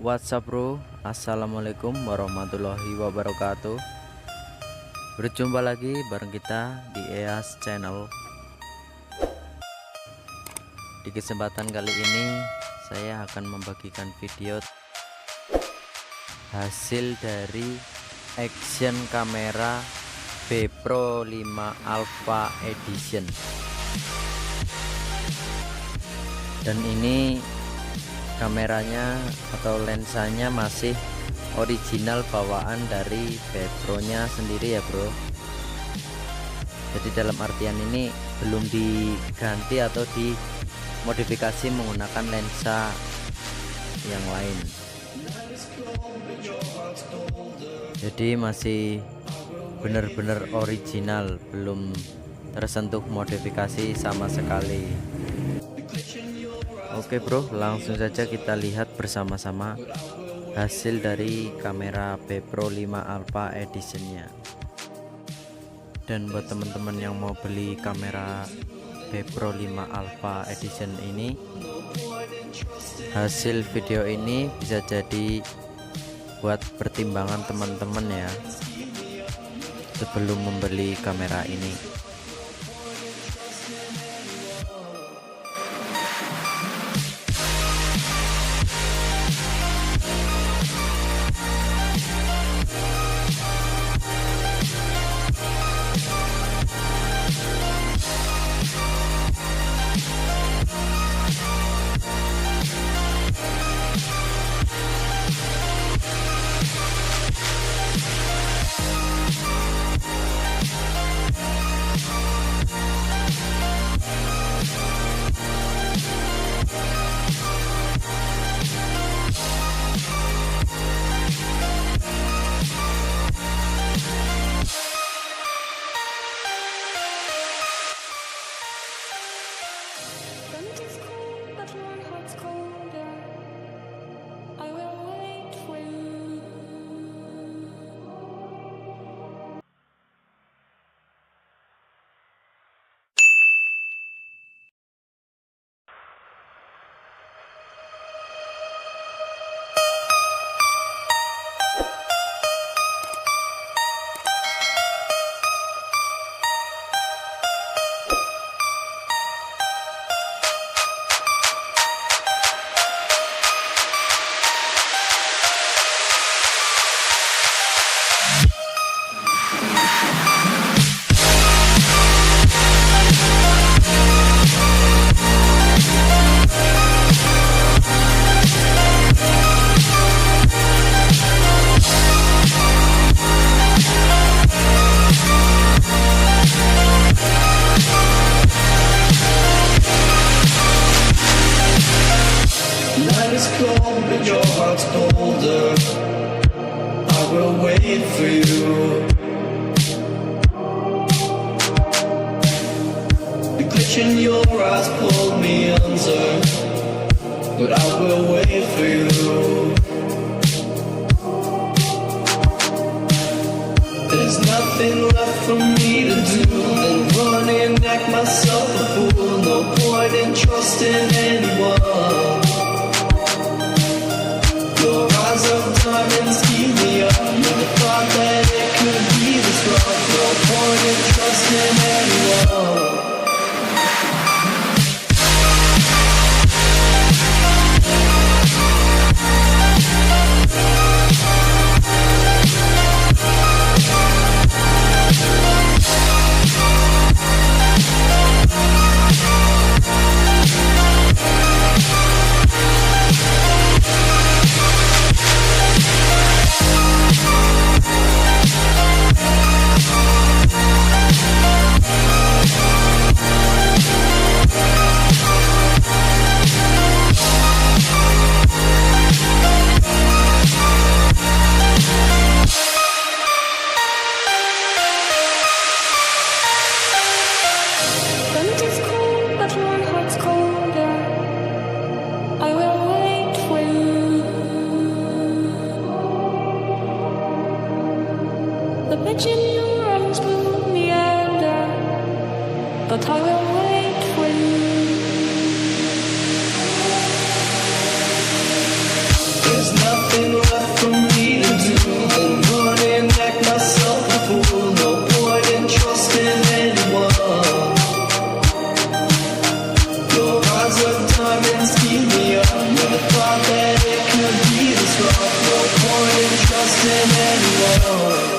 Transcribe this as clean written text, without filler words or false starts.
What's up bro, assalamualaikum warahmatullahi wabarakatuh. Berjumpa lagi bareng kita di EAS channel. Di kesempatan kali ini saya akan membagikan video hasil dari action kamera bpro 5 Alpha Edition. Dan ini kameranya atau lensanya masih original bawaan dari bpro-nya sendiri ya bro. Jadi dalam artian ini belum diganti atau dimodifikasi menggunakan lensa yang lain. Jadi masih benar-benar original, belum tersentuh modifikasi sama sekali. Oke bro, langsung saja kita lihat bersama-sama hasil dari kamera bpro 5 Alpha Editionnya. Dan buat teman-teman yang mau beli kamera bpro 5 Alpha Edition ini, hasil video ini bisa jadi buat pertimbangan teman-teman ya sebelum membeli kamera ini. But your heart's colder. I will wait for you. The glitch in your eyes pulled me under, but I will wait for you. There's nothing left for me to do than run and act myself a fool. No point in trusting anyone. Your eyes of diamonds keep me up. Never thought that it could be this rough. No point in trusting anyone. But I will wait for you. There's nothing nothing left for me to do than run and act myself a fool. No point in trusting anyone. Your eyes of diamonds keep me up. Never thought that it could be this rough. No point in trusting anyone.